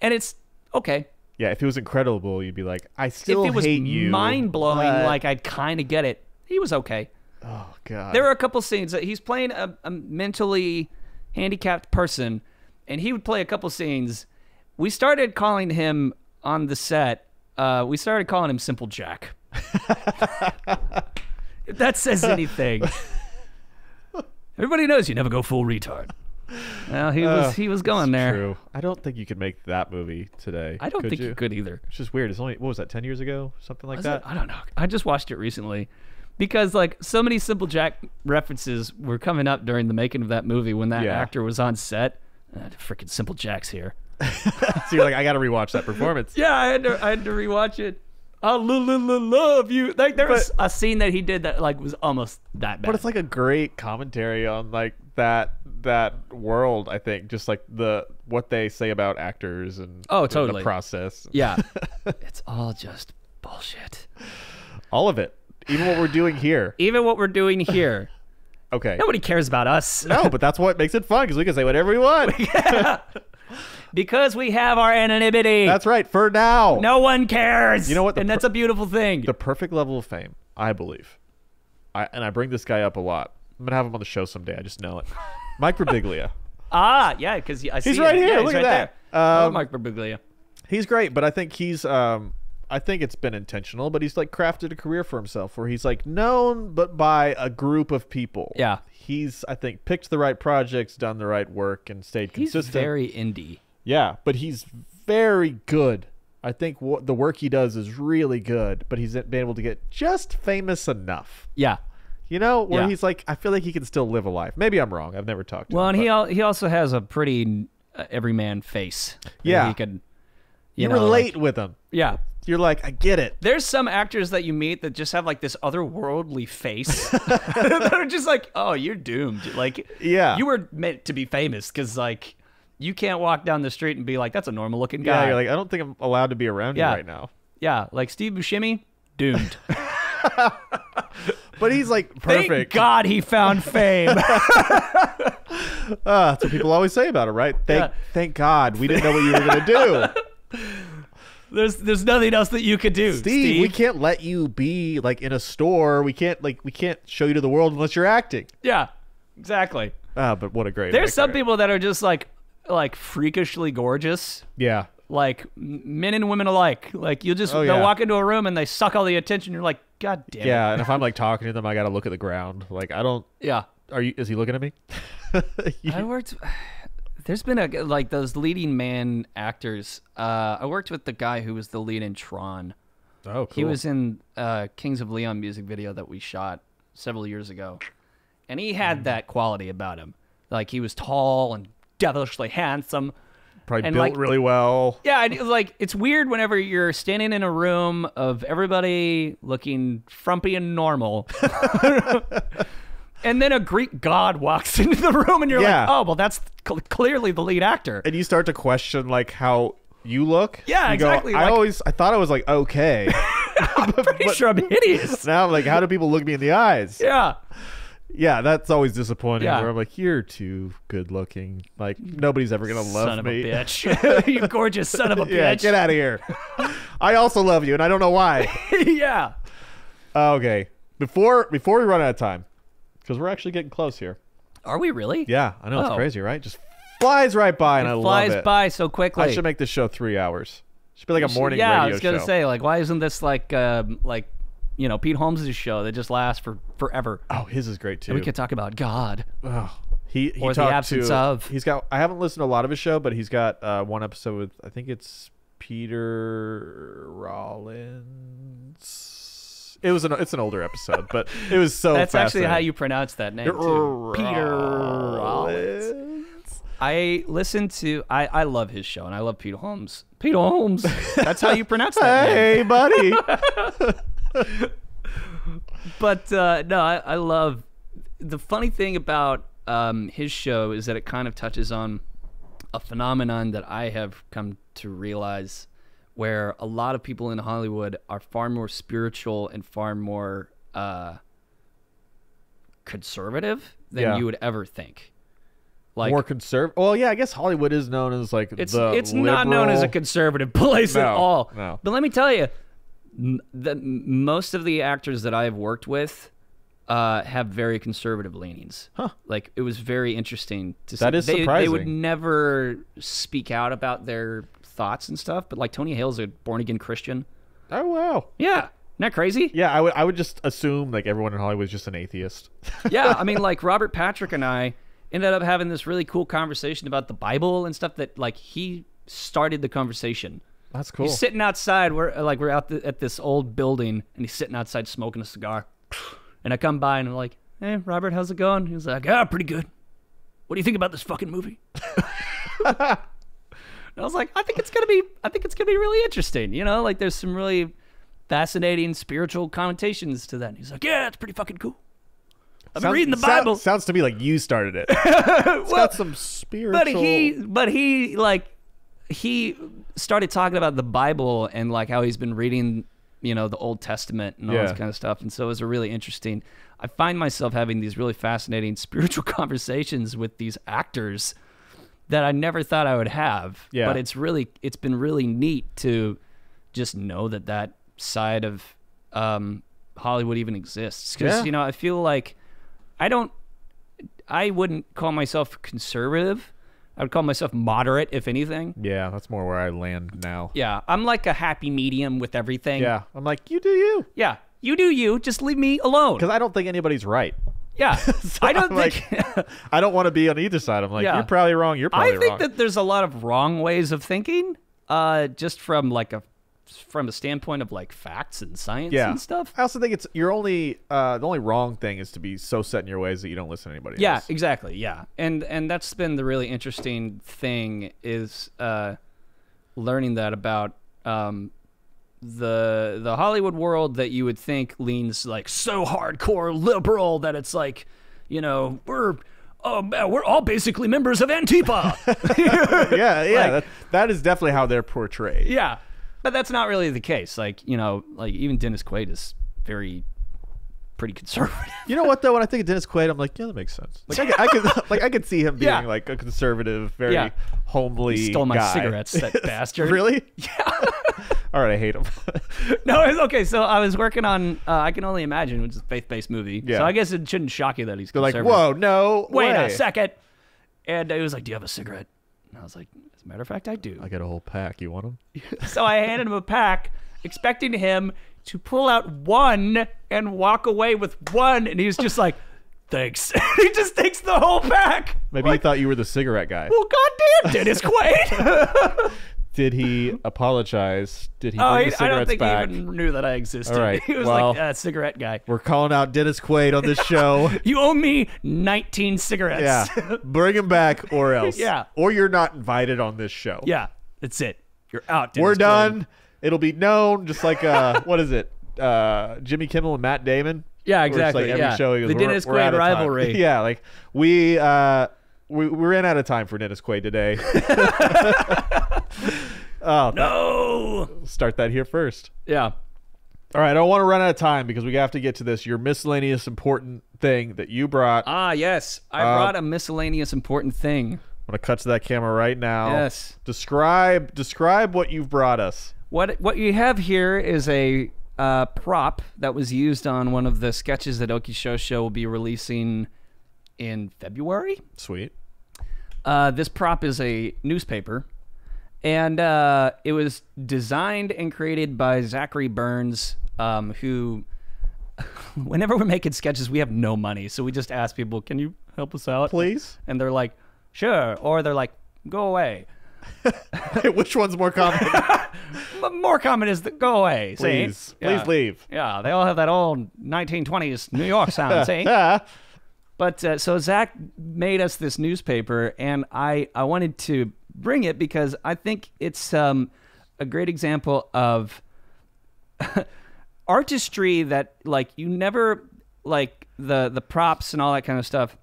And it's okay. Yeah, if it was incredible, you'd be like, I still if it was hate you. mind-blowing, I'd kind of get it. He was okay. Oh, God. There are a couple scenes that he's playing a mentally handicapped person, and he would play a couple scenes. We started calling him on the set, Simple Jack. If that says anything. Everybody knows you never go full retard. Well, he was going there. True. I don't think you could make that movie today. I don't think you could either. It's just weird. It's only, what was that, 10 years ago? Something like that? I don't know. I just watched it recently because so many Simple Jack references were coming up during the making of that movie when that actor was on set. Freaking Simple Jack's here. So you're like, I got to rewatch that performance. Yeah, I had to rewatch it. I love you. Like there was a scene that he did that was almost that bad. But it's like a great commentary on that world, I think. Just like what they say about actors and totally the process. Yeah. It's all just bullshit. All of it. Even what we're doing here. Even what we're doing here. Okay. Nobody cares about us. No, but that's what makes it fun because we can say whatever we want. Because we have our anonymity. That's right. For now. No one cares. You know what? And that's a beautiful thing. The perfect level of fame, I believe. I bring this guy up a lot. I'm going to have him on the show someday. I just know it. Mike Birbiglia. Yeah, because I see He's right him. here. Yeah, Look he's at right that. There. I love Mike Birbiglia. He's great, but I think he's I think it's been intentional, but he's like crafted a career for himself where he's like known but by a group of people. Yeah. He's I think picked the right projects, done the right work, and stayed consistent. He's very indie. Yeah, but he's very good. I think the work he does is really good, but he's been able to get just famous enough. Yeah. You know, where he's like, I feel like he can still live a life. Maybe I'm wrong. I've never talked to him. Well, and he also has a pretty everyman face. Yeah. He could, you know, relate with him. Yeah. You're like, I get it. There's some actors that you meet that just have like this otherworldly face. That are just like, oh, you're doomed. Like, yeah, you were meant to be famous because like you can't walk down the street and be like, that's a normal looking guy. Yeah, you're like, I don't think I'm allowed to be around you right now. Yeah, like Steve Buscemi, doomed. But he's like perfect. Thank God he found fame. That's what people always say about it, right? Thank God we didn't know what you were gonna do. There's nothing else that you could do, Steve. We can't let you be like in a store. We can't show you to the world unless you're acting. Yeah, exactly. But what a great. There's some people that are just like freakishly gorgeous. Yeah. Like men and women alike. Like you just they'll walk into a room and they suck all the attention. You're like, God damn it. Yeah, and if I'm like talking to them, I gotta look at the ground. Like I don't. Yeah. Is he looking at me? I worked. There's been like those leading man actors. I worked with the guy who was the lead in Tron. Oh, cool. He was in Kings of Leon music video that we shot several years ago, and he had that quality about him. Like he was tall and devilishly handsome. Probably and built really well. Yeah, like it's weird whenever you're standing in a room of everybody looking frumpy and normal. And then a Greek god walks into the room, and you're like, "Oh, well, that's clearly the lead actor." And you start to question like how you look. Yeah, you exactly. Go, I thought I was like okay. I'm pretty sure I'm hideous. Now I'm like, how do people look me in the eyes? Yeah. Yeah, that's always disappointing. Yeah. Where I'm like, you're too good looking. Like nobody's ever gonna love son of me. A bitch. You gorgeous son of a bitch. Yeah, get out of here. I also love you, and I don't know why. Yeah. Okay. Before we run out of time. Because we're actually getting close here. Are we really? Yeah, I know. It's crazy, right? Just flies right by, and I love it. Flies by so quickly. I should make this show 3 hours. Should be like a morning radio show. Yeah, radio I was going show. to say, like, why isn't this like Pete Holmes' show that just lasts forever? Oh, his is great, too. And we could talk about God. Oh, he or the talked absence of. He's got. I haven't listened to a lot of his show, but he's got one episode with, I think it's Peter Rollins. It's an older episode, but it was so That's actually fascinating. how you pronounce that name too. Peter Rollins. I love his show, and I love Pete Holmes. Pete Holmes. That's how you pronounce that Hey, name. buddy. But no, I love the funny thing about his show is that it kind of touches on a phenomenon that I have come to realize, where a lot of people in Hollywood are far more spiritual and far more conservative than you would ever think. Like more conservative. Well, yeah, I guess Hollywood is known as like it's the not known as a conservative place at all. No. But let me tell you, most of the actors that I have worked with have very conservative leanings. Huh. Like it was very interesting to see. That is surprising. They would never speak out about their thoughts and stuff, but like Tony Hale's a born again Christian. Oh wow. Yeah. Isn't that crazy? Yeah, I would just assume like everyone in Hollywood is just an atheist. Yeah, I mean like Robert Patrick and I ended up having this really cool conversation about the Bible and stuff that like he started the conversation. That's cool. He's sitting outside. We're out at this old building, and he's sitting outside smoking a cigar. And I come by and I'm like, "Hey, Robert, how's it going?" He's like, "Pretty good. What do you think about this fucking movie?" And I was like, I think it's gonna be really interesting. You know, like there's some really fascinating spiritual connotations to that. And he's like, "Yeah, it's pretty fucking cool. I've been reading the Bible." Sounds to me like you started it. It's got some spiritual. But he started talking about the Bible and like how he's been reading you know, the Old Testament and all this kind of stuff. And so it was a really interesting. I find myself having these really fascinating spiritual conversations with these actors that I never thought I would have. Yeah. But it's been really neat to just know that side of Hollywood even exists. Because, you know, I feel like I wouldn't call myself conservative. I would call myself moderate, if anything. Yeah, that's more where I land now. Yeah, I'm like a happy medium with everything. Yeah, I'm like, you do you. Yeah, you do you. Just leave me alone. Because I don't think anybody's right. Yeah, So I don't I'm think. like, I don't want to be on either side. I'm like, Yeah. you're probably wrong. You're probably I wrong. think that there's a lot of wrong ways of thinking, just from a standpoint of like facts and science and stuff. I also think it's the only wrong thing is to be so set in your ways that you don't listen to anybody Yeah, else. exactly. Yeah, and that's been the really interesting thing is learning that about the Hollywood world that you would think leans like so hardcore liberal that it's like, you know, we're all basically members of Antifa. Yeah, that is definitely how they're portrayed. Yeah, but that's not really the case. Like, you know, like even Dennis Quaid is pretty conservative. You know what though? When I think of Dennis Quaid, I'm like, yeah, that makes sense. Like I could see him being like a conservative, very homely. He stole my guy. cigarettes, that bastard. Really? Yeah. All right, I hate him. No, it's okay. So I was working on I Can Only Imagine, which is a faith-based movie. Yeah. So I guess it shouldn't shock you that he's They're like, conservative. whoa, no, Wait way. a second. And he was like, do you have a cigarette? And I was like, as a matter of fact, I do. I got a whole pack. You want them? So I handed him a pack, expecting him to pull out one and walk away with one. And he was just like, thanks. He just takes the whole pack. Maybe he thought you were the cigarette guy. Well, goddamn, Dennis Quaid. Did he apologize? Did he Oh, bring the cigarettes I don't think back? he even knew that I existed. All right, He was well- like, cigarette guy. We're calling out Dennis Quaid on this show. You owe me 19 cigarettes. Yeah, bring him back or else. Yeah. Or you're not invited on this show. Yeah, that's it. You're out, Dennis We're Quaid. done. It'll be known, just like what is it? Jimmy Kimmel and Matt Damon. Yeah, Where it's exactly. Like every yeah. show, he goes, The Dennis we're out Quaid of time." rivalry. Yeah, like we ran out of time for Dennis Quaid today. Oh No. start that here first. Yeah. All right, I don't want to run out of time because we have to get to this. Your miscellaneous important thing that you brought. Ah, yes. I brought a miscellaneous important thing. I'm gonna cut to that camera right now. Yes. Describe what you've brought us. What you have here is a prop that was used on one of the sketches that Okie Show Show will be releasing in February. Sweet. This prop is a newspaper, and it was designed and created by Zachary Burns, who, whenever we're making sketches, we have no money, so we just ask people, can you help us out? Please. And they're like, sure. Or they're like, go away. Which one's more common? But more common is the go away. See? Please Yeah. leave. Yeah, they all have that old 1920s New York sound, see? But so Zach made us this newspaper, and I wanted to bring it because I think it's a great example of artistry that, like, you never, like, the props and all that kind of stuff,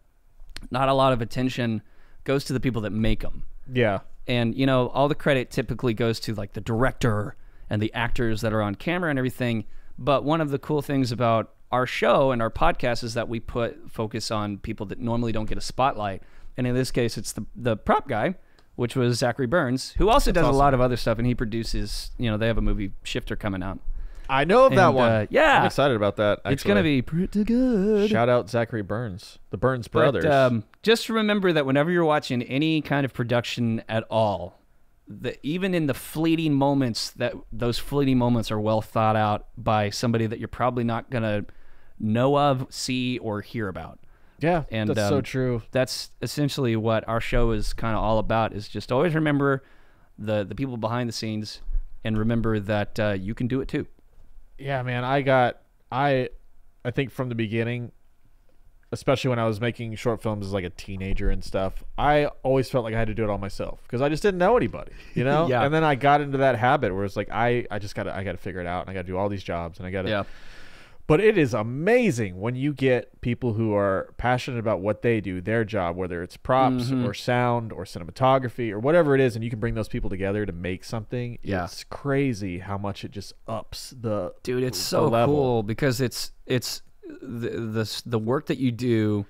not a lot of attention goes to the people that make them. Yeah. And, you know, all the credit typically goes to, like, the director and the actors that are on camera and everything. But one of the cool things about our show and our podcast is that we focus on people that normally don't get a spotlight. And in this case, it's the prop guy, which was Zachary Burns, who also does awesome. a lot of other stuff. And he produces, you know, they have a movie, Shifter, coming out. I know of that And, one. yeah. I'm excited about that. Actually. It's going to be pretty good. Shout out Zachary Burns, the Burns brothers. But just remember that whenever you're watching any kind of production at all, even in the fleeting moments, that those fleeting moments are well thought out by somebody that you're probably not going to know of, see, or hear about. Yeah, And that's so true. That's essentially what our show is kind of all about, is just always remember the people behind the scenes, and remember that you can do it too. Yeah, man, I think from the beginning, especially when I was making short films as like a teenager and stuff, I always felt like I had to do it all myself because I just didn't know anybody, you know? Yeah. And then I got into that habit where it's like I gotta figure it out, and I gotta do all these jobs, and I gotta But it is amazing when you get people who are passionate about what they do, their job, whether it's props or sound or cinematography or whatever it is, and you can bring those people together to make something. Yeah. It's crazy how much it just ups the Dude, it's the so level. cool because it's the work that you do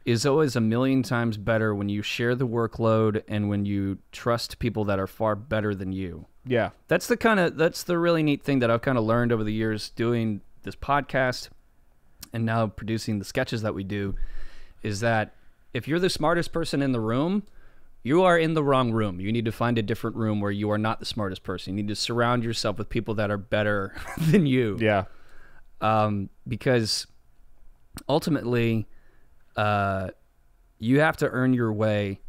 is always a million times better when you share the workload and when you trust people that are far better than you. Yeah. That's the really neat thing that I've kind of learned over the years doing this podcast and now producing the sketches that we do, is that if you're the smartest person in the room, you are in the wrong room. You need to find a different room where you are not the smartest person. You need to surround yourself with people that are better than you. Yeah. Because ultimately, you have to earn your way,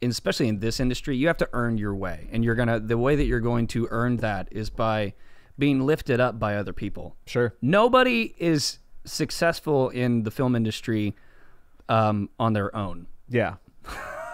and especially in this industry, you have to earn your way. And the way that you're going to earn that is by being lifted up by other people. Sure. Nobody is successful in the film industry on their own. Yeah.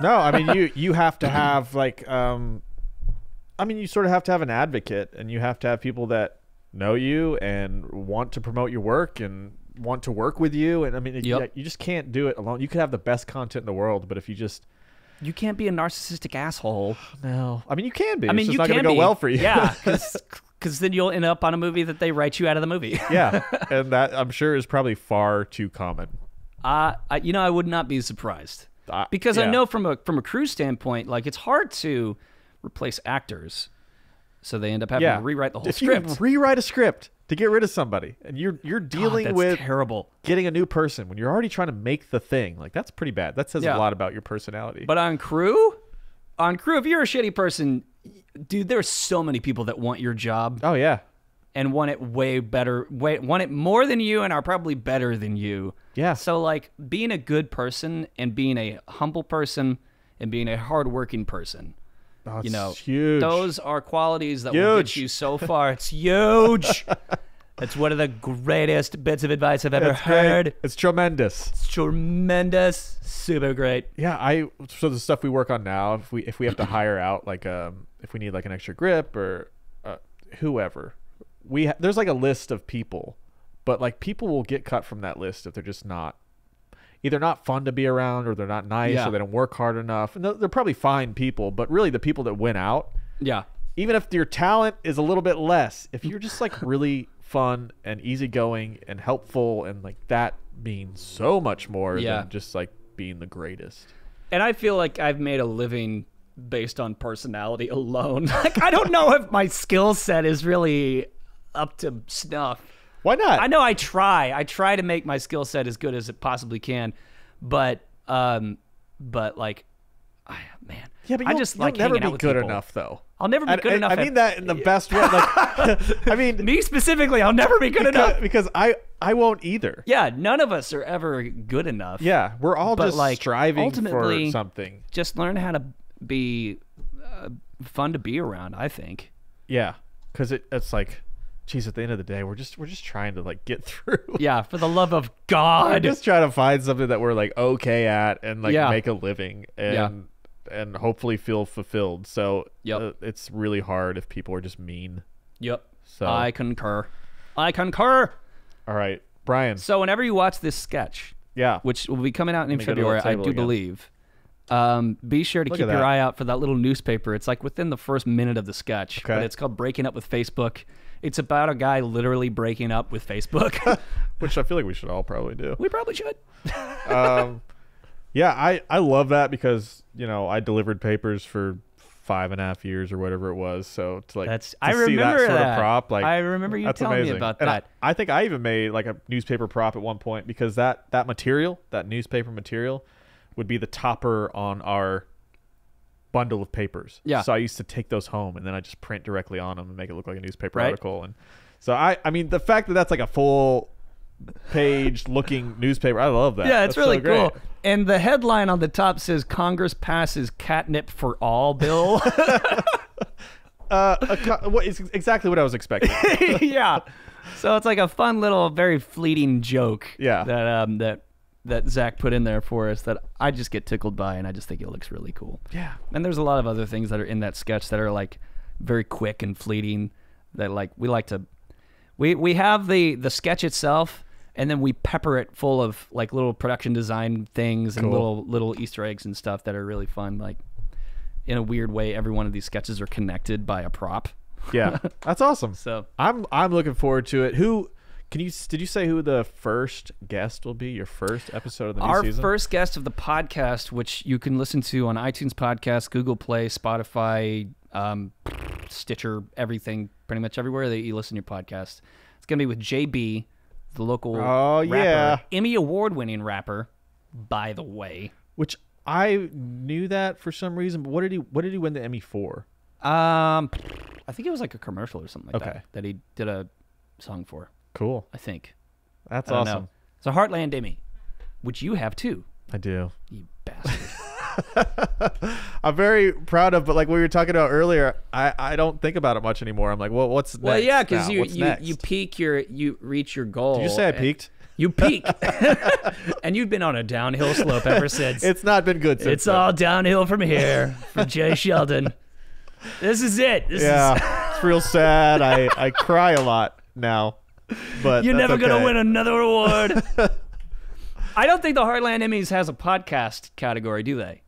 No, I mean, you have to have like, you sort of have to have an advocate, and you have to have people that know you and want to promote your work and want to work with you. And I mean, you just can't do it alone. You could have the best content in the world, but if you can't be a narcissistic asshole. No, I mean, you can be. I mean, it's you just not can going to go be. well for you. Yeah, because then you'll end up on a movie that they write you out of the movie. Yeah, and that I'm sure is probably far too common. I would not be surprised because I know from a crew standpoint, like it's hard to replace actors, so they end up having to rewrite the whole script. If you rewrite a script to get rid of somebody, and you're dealing with terrible getting a new person when you're already trying to make the thing, like that's pretty bad. That says a lot about your personality. But on crew, if you're a shitty person, dude, there's so many people that want your job. Oh yeah. And want it want it more than you and are probably better than you. Yeah. So like being a good person and being a humble person and being a hardworking person, huge. Those are qualities that will get you so far. It's huge. It's one of the greatest bits of advice I've ever heard. Great. It's tremendous. It's tremendous. Super great. Yeah, so the stuff we work on now, if we have to hire out, like if we need like an extra grip or whoever, there's like a list of people, but like people will get cut from that list if they're just either not fun to be around, or they're not nice, or they don't work hard enough. And they're probably fine people, but really the people that win out, even if your talent is a little bit less, if you're just like really fun and easygoing and helpful, and like that means so much more than just like being the greatest. And I feel like I've made a living based on personality alone. Like I don't know if my skill set is really up to snuff. Why not? I know I try to make my skill set as good as it possibly can, but like, man, but I just like never hanging out be with good people. enough though. I'll never be good enough. I mean that in the best way. Like, I mean, me specifically, I'll never be good enough because I won't either. Yeah, none of us are ever good enough. Yeah, we're all just like striving ultimately for something. Just learn how to be fun to be around, I think. Yeah, because it's like, geez, at the end of the day, we're just trying to like get through. Yeah, for the love of God, we're just trying to find something that we're like okay at and like make a living and hopefully feel fulfilled. So it's really hard if people are just mean. Yep. So I concur. All right, Brian. So whenever you watch this sketch, which will be coming out in February, I do believe. Be sure to keep your eye out for that little newspaper. It's like within the first minute of the sketch, but it's called Breaking Up with Facebook. It's about a guy literally breaking up with Facebook. Which I feel like we should all probably do. We probably should. Yeah, I love that because, I delivered papers for 5.5 years or whatever it was. So to like see that sort of prop, like I remember you telling me about that. I think I even made like a newspaper prop at one point because that newspaper material would be the topper on our bundle of papers. Yeah. So I used to take those home and then I just print directly on them and make it look like a newspaper article. And so I mean the fact that that's like a full page looking newspaper, I love that. Yeah, it's really cool. And the headline on the top says Congress passes catnip for all bill. It's exactly what I was expecting. Yeah. So it's like a fun little, very fleeting joke. Yeah. That Zach put in there for us that I just get tickled by, and I just think it looks really cool. Yeah. And there's a lot of other things that are in that sketch that are like very quick and fleeting that like we like to we have the sketch itself, and then we pepper it full of like little production design things and little Easter eggs and stuff that are really fun. Like in a weird way, every one of these sketches are connected by a prop. Yeah, that's awesome. So I'm looking forward to it. Did you say who the first guest will be? Your first episode of the new season? Our first guest of the podcast, which you can listen to on iTunes Podcast, Google Play, Spotify, Stitcher, everything, pretty much everywhere that you listen to your podcast. It's going to be with Jabee, the local rapper, Emmy Award-winning rapper, by the way. Which I knew that for some reason, but what did he win the Emmy for? I think it was like a commercial or something like that he did a song for. Cool. I think. That's awesome. It's a Heartland Emmy, which you have too. I do. You bastard. I'm very proud of, but like we were talking about earlier, I don't think about it much anymore. I'm like, well, what's next? Well, yeah, because you reach your goal. Did you say I peaked? You peak, and you've been on a downhill slope ever since. It's not been good since. It's all downhill from here for Jay Sheldon. This is it. It's real sad. I cry a lot now, but you're never gonna okay. win another award. I don't think the Heartland Emmys has a podcast category, do they?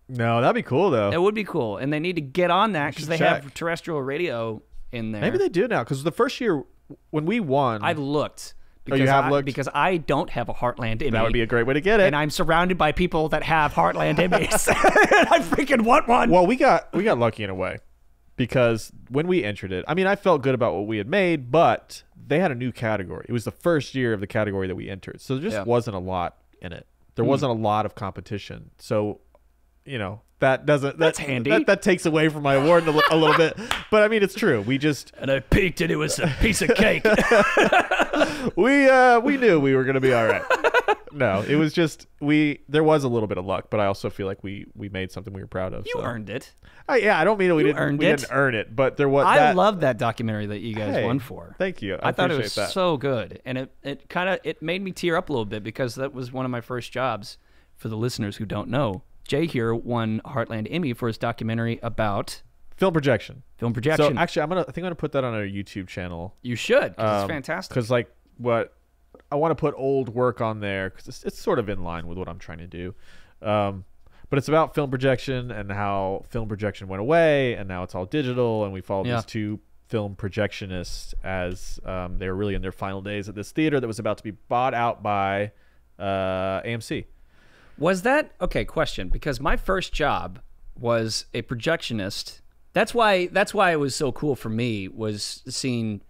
No, that'd be cool though. It would be cool, and they need to get on that because they check. have terrestrial radio in there. Maybe they do now, because the first year when we won, I've looked. Because you have looked? Because I don't have a Heartland Emmy. That would be a great way to get it. And I'm surrounded by people that have Heartland Emmys. And I freaking want one. Well, we got lucky in a way, because when we entered it, I mean, I felt good about what we had made, but they had a new category. It was the first year of the category that we entered, so there just wasn't a lot in it. There wasn't a lot of competition, so that's handy. That takes away from my award a little bit, but I mean, it's true. And I peeked and it was a piece of cake. we knew we were gonna be all right. No, it was just there was a little bit of luck, but I also feel like we made something we were proud of. You earned it. I don't mean we didn't earn it, but there was. I love that documentary that you guys won for. Thank you. I thought it was that. so good, and it made me tear up a little bit, because that was one of my first jobs. For the listeners who don't know, Jay here won Heartland Emmy for his documentary about film projection. So actually, I think I'm gonna put that on our YouTube channel. You should, because it's fantastic. Because I want to put old work on there, because it's sort of in line with what I'm trying to do. But it's about film projection and how film projection went away, and now it's all digital, and we followed these two film projectionists as they were really in their final days at this theater that was about to be bought out by AMC. Was that okay? Question, because my first job was a projectionist. That's why it was so cool for me, was seeing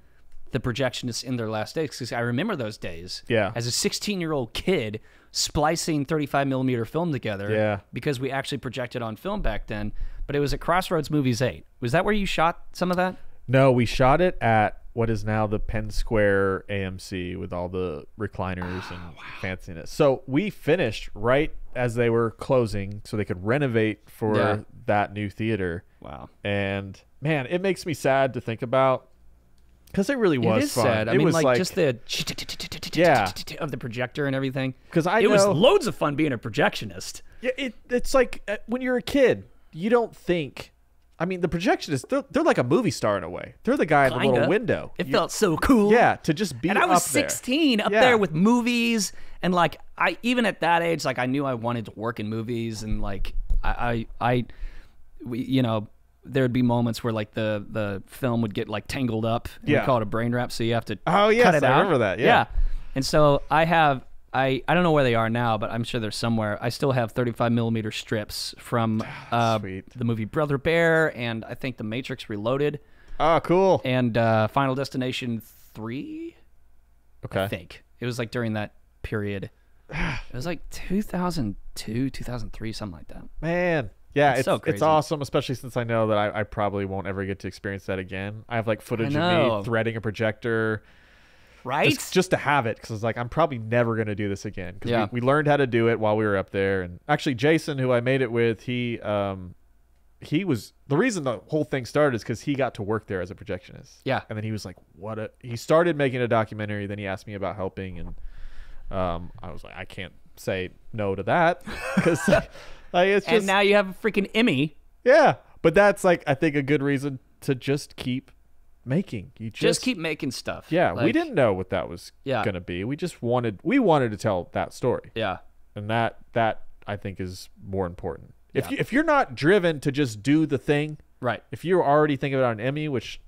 the projectionists in their last days, because I remember those days. Yeah. As a 16-year-old kid splicing 35 millimeter film together. Yeah. Because we actually projected on film back then. But it was at Crossroads Movies 8. Was that where you shot some of that? No, we shot it at what is now the Penn Square AMC with all the recliners and fanciness. So we finished right as they were closing so they could renovate for that new theater. Wow. And man, it makes me sad to think about, because it really was fun. Sad. I mean, like just the of the projector and everything. Because it was loads of fun being a projectionist. Yeah, it's like when you're a kid, you don't think. I mean, the projectionists, they're like a movie star in a way. They're the guy in the little window. It felt so cool. Yeah, to just be up there. And I was 16 up there with movies, and like even at that age, like I knew I wanted to work in movies, and like there'd be moments where like the film would get like tangled up, and we call it a brain wrap, so you have to cut it out. I remember that. Yeah. And so I don't know where they are now, but I'm sure they're somewhere. I still have 35 millimeter strips from the movie Brother Bear, and I think The Matrix Reloaded. Oh, cool. And Final Destination 3. Okay. I think it was like during that period. It was like 2002, 2003, something like that. Man. Yeah, it's so crazy. It's awesome, especially since I know that I probably won't ever get to experience that again. I have like footage of me threading a projector. Right? Just to have it, because I was like, I'm probably never going to do this again. Because we learned how to do it while we were up there. And actually, Jason, who I made it with, he was the reason the whole thing started is because he got to work there as a projectionist. Yeah. And then he was like, he started making a documentary. Then he asked me about helping. And I was like, I can't say no to that. Because it's just. And now you have a freaking Emmy. Yeah. But that's like, I think, a good reason to just keep making. You just keep making stuff. Yeah, Like, we didn't know what that was gonna be. We just wanted to tell that story. Yeah. And that I think is more important. If you're not driven to just do the thing, right? If you're already thinking about an Emmy, which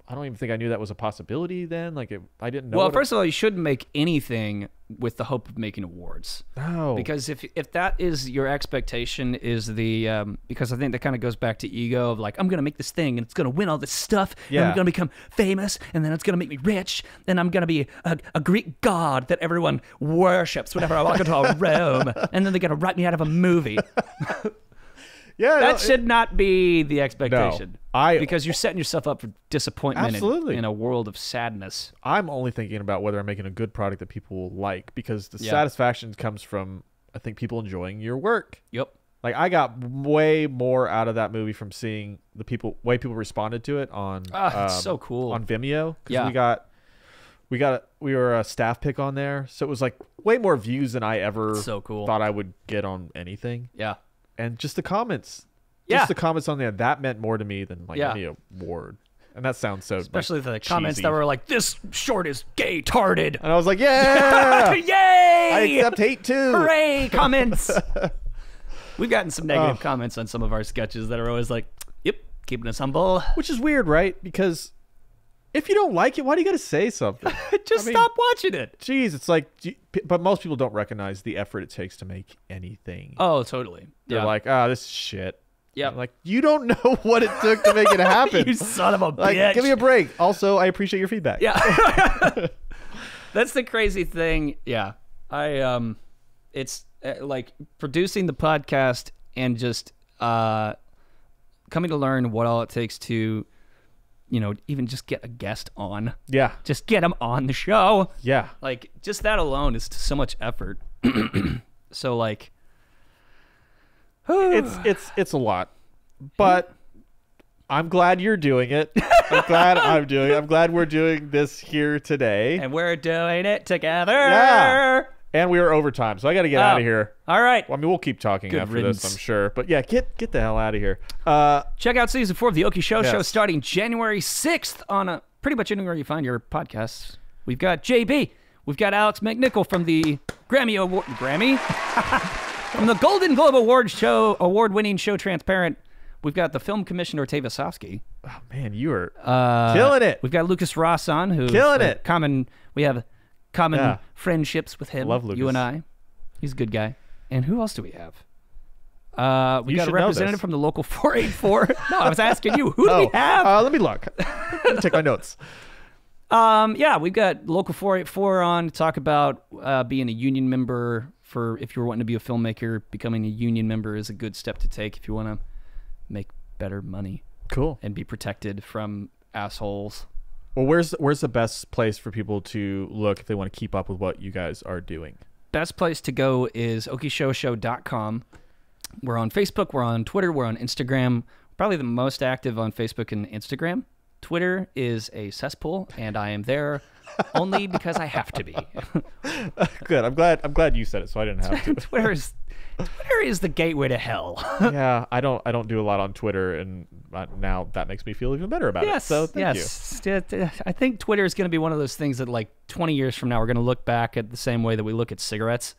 I don't even think I knew that was a possibility then. Like I didn't know. Well, first of all, you shouldn't make anything with the hope of making awards. No. Because if that is your expectation, is the because I think that kind of goes back to ego of like, I'm gonna make this thing and it's gonna win all this stuff, and I'm gonna become famous, and then it's gonna make me rich, and I'm gonna be a Greek god that everyone worships whenever I walk into a room, and then they're gonna write me out of a movie. That should not be the expectation. Because you're setting yourself up for disappointment in a world of sadness. I'm only thinking about whether I'm making a good product that people will like, because the satisfaction comes from, I think, people enjoying your work. Yep. Like I got way more out of that movie from seeing the way people responded to it on so cool on Vimeo. Because we were a staff pick on there, so it was like way more views than I ever thought I would get on anything. Yeah. And just the comments. Just the comments on there, that meant more to me than like any award. And that sounds so especially the comments that were like, this short is gay-tarded. And I was like, yeah! Yay! I accept hate too. Hooray, comments. We've gotten some negative comments on some of our sketches that are always like, yep, keeping us humble. Which is weird, right? Because if you don't like it, why do you got to say something? Stop watching it. Geez, it's like, but most people don't recognize the effort it takes to make anything. Oh, totally. They're like, this is shit. Yeah. Like, you don't know what it took to make it happen. You son of a bitch. Give me a break. Also, I appreciate your feedback. Yeah. That's the crazy thing. Yeah. It's like producing the podcast and just coming to learn what all it takes to, even just get a guest on. Yeah. Just get them on the show. Yeah. Like, just that alone is so much effort. So, like, it's a lot, but I'm glad you're doing it. I'm glad I'm doing it. I'm glad we're doing this here today. And we're doing it together. Yeah. And we are overtime, so I got to get out of here. All right. Well, I mean, we'll keep talking Good after riddance. this, I'm sure. But yeah, get the hell out of here. Check out season 4 of the Okie Show Show starting January 6th on pretty much anywhere you find your podcasts. We've got Jabee. We've got Alex McNichol from the Grammy? From the Golden Globe award-winning show Transparent. We've got the film commissioner Tavasovsky. Oh man, you are killing it. We've got Lucas Ross on, who's killing it. We have common friendships with him. Love Lucas. You and I. He's a good guy. And who else do we have? We You got a should know representative this. from the local 484. No, I was asking you. Who do we have? Let me look. Take my notes. Yeah, we've got local 484 on to talk about being a union member. For if you're wanting to be a filmmaker, becoming a union member is a good step to take if you want to make better money. Cool. And be protected from assholes. Well, where's the best place for people to look if they want to keep up with what you guys are doing? Best place to go is okieshowshow.com. We're on Facebook, we're on Twitter, we're on Instagram. Probably the most active on Facebook and Instagram. Twitter is a cesspool, and I am there only because I have to be. Good. I'm glad you said it, so I didn't have to. Twitter is the gateway to hell. Yeah, I don't do a lot on Twitter, and now that makes me feel even better about it. So thank you. I think Twitter is going to be one of those things that, like, 20 years from now, we're going to look back at the same way that we look at cigarettes.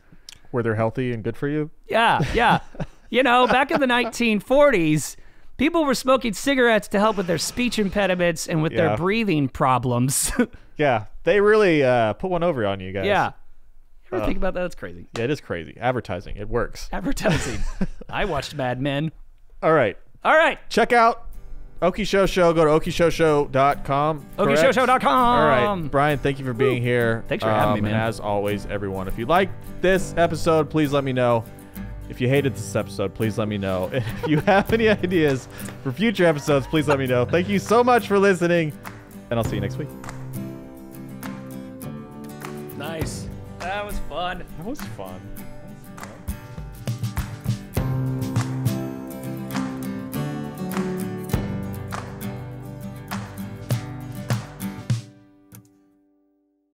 Where they're healthy and good for you? Yeah. Back in the 1940s, people were smoking cigarettes to help with their speech impediments and with their breathing problems. Yeah, they really put one over on you guys. Yeah. You ever think about that? That's crazy. Yeah, it is crazy. Advertising. It works. Advertising. I watched Mad Men. All right. Check out Okie Show Show. Go to okieshowshow.com. Okieshowshow.com. All right. Brian, thank you for being here. Thanks for having me, man. And as always, everyone, if you liked this episode, please let me know. If you hated this episode, please let me know. And if you have any ideas for future episodes, please let me know. Thank you so much for listening, and I'll see you next week. Nice. That was fun. That was fun.